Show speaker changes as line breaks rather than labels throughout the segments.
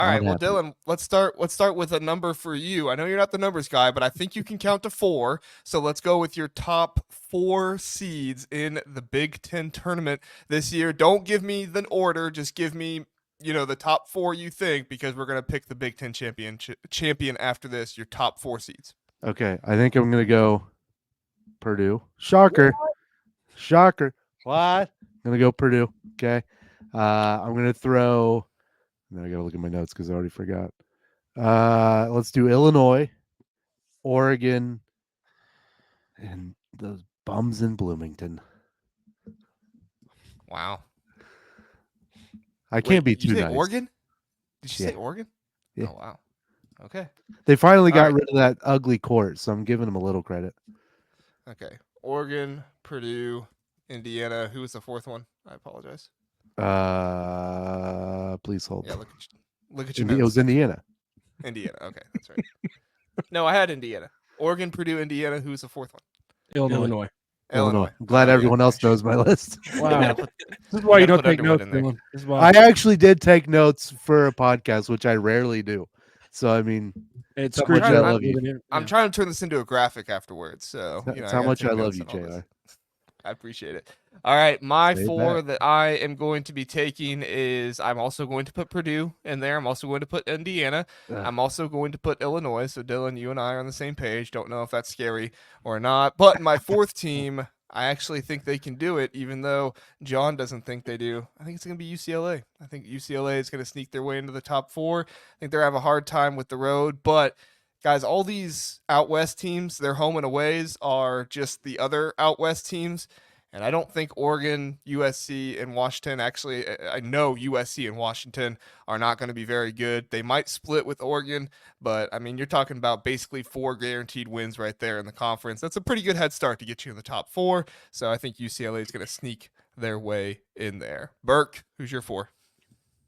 All right, well, Dylan, let's start with a number for you. I know you're not the numbers guy, but I think you can count to 4. So let's go with your top 4 seeds in the Big Ten tournament this year. Don't give me the order, just give me, the top 4 you think, because we're gonna pick the Big Ten champion after this. Your top 4 seeds.
Okay, I think I'm gonna go Purdue. Shocker. What? I'm gonna go Purdue. Okay. I'm gonna throw. Now I gotta look at my notes because I already forgot. Let's do Illinois, Oregon, and those bums in Bloomington.
Wow.
I can't be too
nice.
Oregon?
Did you say Oregon?
Yeah.
Oh, wow. Okay.
They finally got rid of that ugly court, so I'm giving them a little credit.
Okay. Oregon, Purdue, Indiana. Who was the 4th one? I apologize.
Please hold.
Yeah, look at your notes.
It was Indiana.
Indiana. Okay, that's right. No, I had Indiana. Oregon, Purdue, Indiana. Who's the 4th one?
Illinois.
I'm glad everyone else knows my list.
Wow. This is why you don't take notes.
I actually did take notes for a podcast, which I rarely do. So, I mean,
it's
how much I love you.
I'm trying to turn this into a graphic afterwards. So,
that's how much I love you, JR.
I appreciate it. All right, my 4 that I am going to be taking is I'm also going to put Purdue in there. I'm also going to put Indiana. I'm also going to put Illinois. So, Dylan, you and I are on the same page. Don't know if that's scary or not. But my 4th team, I actually think they can do it, even though John doesn't think they do. I think it's going to be UCLA. I think UCLA is going to sneak their way into the top 4. I think they're having a hard time with the road, but guys, all these out west teams, their home and aways are just the other out west teams. And I don't think Oregon, USC, and Washington, actually, I know USC and Washington are not going to be very good. They might split with Oregon, but, I mean, you're talking about basically 4 guaranteed wins right there in the conference. That's a pretty good head start to get you in the top 4. So I think UCLA is going to sneak their way in there. Burke, who's your 4?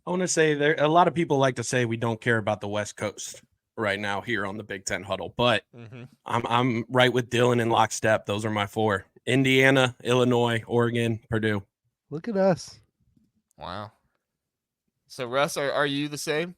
I want to say a lot of people like to say we don't care about the West Coast right now here on the Big Ten Huddle, but I'm right with Dylan in lockstep. Those are my 4. Indiana, Illinois, Oregon, Purdue.
Look at us.
Wow. So, Russ, are you the same?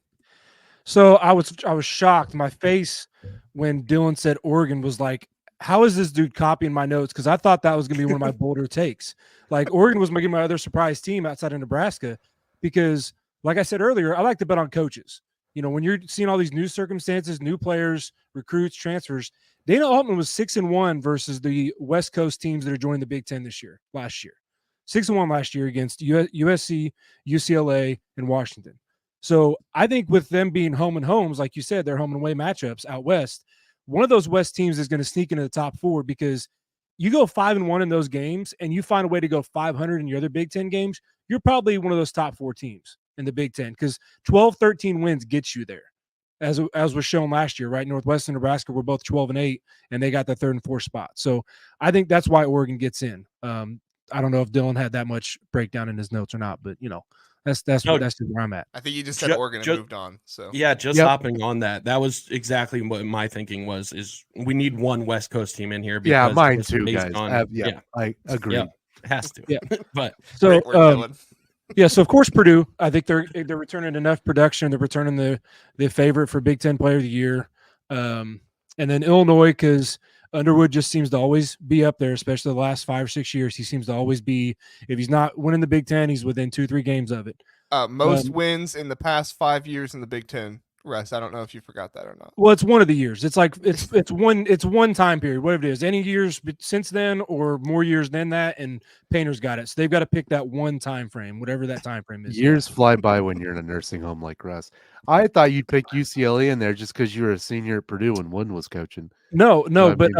So I was shocked. My face when Dylan said Oregon was like, how is this dude copying my notes? Because I thought that was going to be one of my bolder takes. Like, Oregon was making my other surprise team outside of Nebraska because, like I said earlier, I like to bet on coaches. When you're seeing all these new circumstances, new players, recruits, transfers, Dana Altman was 6-1 versus the West Coast teams that are joining the Big Ten last year. 6-1 last year against USC, UCLA, and Washington. So I think with them being home and homes, like you said, they're home and away matchups out west, one of those West teams is going to sneak into the top 4 because you go 5-1 in those games and you find a way to go 500 in your other Big Ten games, you're probably one of those top 4 teams in the Big Ten because 12-13 wins gets you there. As was shown last year, right? Northwestern and Nebraska were both 12-8, and they got the 3rd and 4th spot. So I think that's why Oregon gets in. I don't know if Dylan had that much breakdown in his notes or not, but that's where I'm at.
I think you just said Oregon and moved on. So
hopping on that. That was exactly what my thinking was. Is we need one West Coast team in here.
Because mine too, guys. I agree.
It has to.
Yeah,
but
so. Yeah, so of course Purdue. I think they're returning enough production. They're returning the favorite for Big Ten Player of the Year, and then Illinois because Underwood just seems to always be up there, especially the last 5 or 6 years. He seems to always be. If he's not winning the Big Ten, he's within 2-3 games of it.
Most wins in the past 5 years in the Big Ten. Russ, I don't know if you forgot that or not.
Well, it's one of the years. It's like it's one time period, whatever it is. Any years since then or more years than that, and Painter's got it. So they've got to pick that one time frame, whatever that time frame is.
Years fly by when you're in a nursing home like Russ. I thought you'd pick UCLA in there just because you were a senior at Purdue and Wood was coaching.
No, but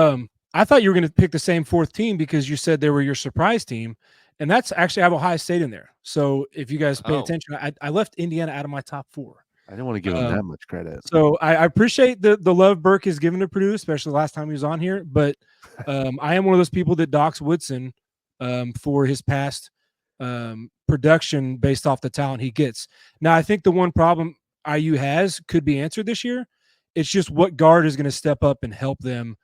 I thought you were going to pick the same 4th team because you said they were your surprise team, and that's actually I have Ohio State in there. So if you guys pay attention, I left Indiana out of my top 4.
I didn't want to give him that much credit.
So I appreciate the love Burke has given to Purdue, especially the last time he was on here. But I am one of those people that docks Woodson for his past production based off the talent he gets. Now, I think the one problem IU has could be answered this year. It's just what guard is going to step up and help them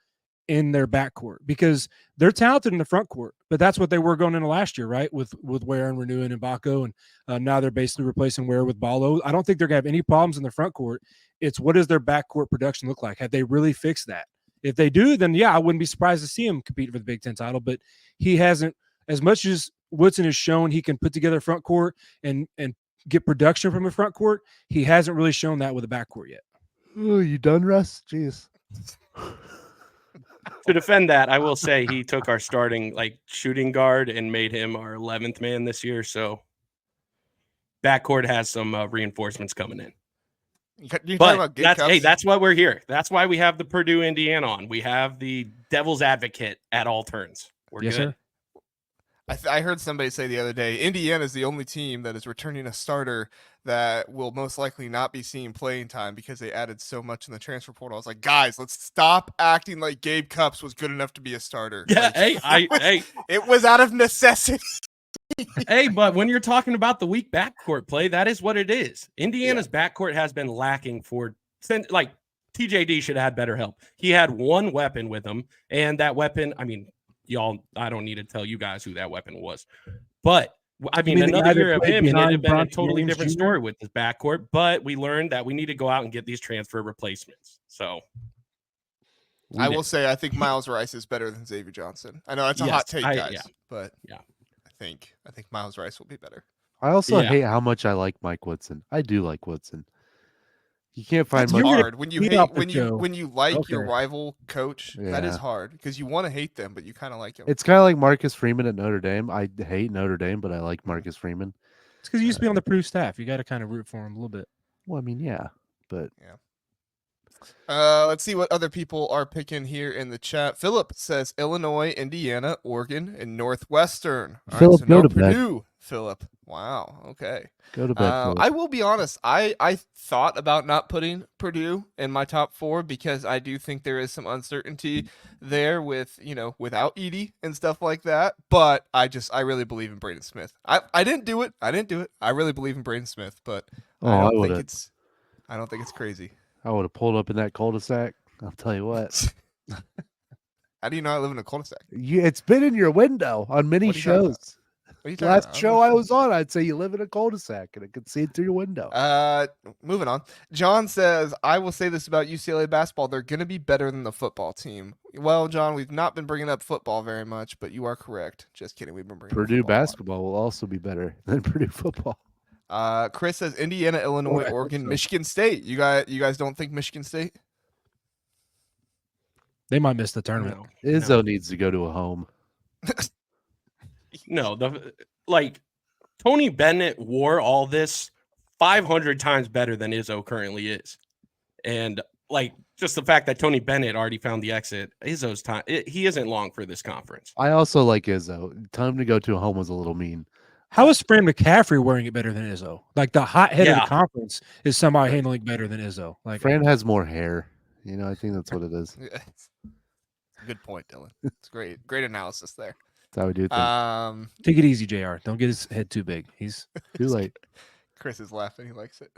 in their backcourt because they're talented in the front court, but that's what they were going into last year, right? With Ware and Renew and Ibaka, and now they're basically replacing Ware with Ballo. I don't think they're going to have any problems in the front court. It's what does their backcourt production look like? Have they really fixed that? If they do, then yeah, I wouldn't be surprised to see him compete for the Big Ten title, but he hasn't, as much as Woodson has shown he can put together a front court and get production from a front court, he hasn't really shown that with a backcourt yet.
Oh, you done, Russ? Jeez.
To defend that, I will say he took our starting shooting guard and made him our 11th man this year. So backcourt has some reinforcements coming in. But that's why we're here. That's why we have the Purdue Indiana on. We have the devil's advocate at all turns. We're good.
Sir.
I heard somebody say the other day, Indiana is the only team that is returning a starter that will most likely not be seeing playing time because they added so much in the transfer portal. I was like, guys, let's stop acting like Gabe Cupps was good enough to be a starter.
Yeah,
it was out of necessity.
Hey, but when you're talking about the weak backcourt play, that is what it is. Indiana's backcourt has been lacking since TJD should have had better help. He had one weapon with him, and that weapon, I mean, y'all, I don't need to tell you guys who that weapon was. But, I mean another year of him, and it'd have been a totally different story with his backcourt. But we learned that we need to go out and get these transfer replacements. So,
I will say I think Miles Rice is better than Xavier Johnson. I know that's a hot take, guys, but yeah. I think Miles Rice will be better.
I also hate how much I like Mike Woodson. I do like Woodson. You can't find
That's
much
hard when you hate when you like your rival coach. Yeah. That is hard because you want to hate them, but you kind of like him.
It's kind of like Marcus Freeman at Notre Dame. I hate Notre Dame, but I like Marcus Freeman.
It's because he used to be on the Purdue staff. You got to kind of root for him a little bit.
Well, I mean, yeah, but
yeah. Let's see what other people are picking here in the chat. Philip says Illinois, Indiana, Oregon, and Northwestern.
Philip, go to
Purdue.
bed.
Philip. Wow. Okay.
Go to bed.
I will be honest. I thought about not putting Purdue in my top 4 because I do think there is some uncertainty there with, without Edey and stuff like that. But I really believe in Braden Smith. I didn't do it. I really believe in Braden Smith, but I don't think it's crazy.
I would have pulled up in that cul-de-sac. I'll tell you what.
How do you know I live in a cul-de-sac?
It's been in your window on many shows. Last show I was on, I'd say you live in a cul-de-sac and I could see it through your window.
Moving on. John says, I will say this about UCLA basketball. They're going to be better than the football team. Well, John, we've not been bringing up football very much, but you are correct. Just kidding. We've been bringing
Purdue basketball will also be better than Purdue football.
Chris says Indiana, Illinois, Oregon, Michigan State. You guys don't think Michigan State?
They might miss the tournament.
Izzo needs to go to a home.
No, Tony Bennett wore all this 500 times better than Izzo currently is. And just the fact that Tony Bennett already found the exit, Izzo's time, he isn't long for this conference.
I also like Izzo. Time to go to a home was a little mean.
How is Fran McCaffrey wearing it better than Izzo? The hot head of the conference is somehow handling better than Izzo.
Fran has more hair. I think that's what it is.
Good point, Dylan. It's great. Great analysis there.
That's how we do things.
Take it easy, JR. Don't get his head too big. He's
too late.
Chris is laughing. He likes it.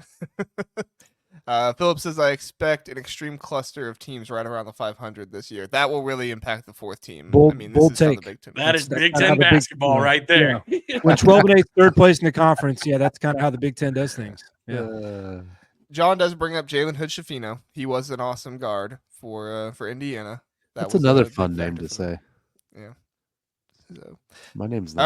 Philip says, I expect an extreme cluster of teams right around the 500 this year. That will really impact the 4th team.
Bold take.
That is Big Ten basketball right there.
Yeah. When 12 and 8 third place in the conference, that's kind of how the Big Ten does things. Yeah.
John does bring up Jalen Hood-Schifino. He was an awesome guard for Indiana.
That's another fun name to say.
Yeah.
My name's not.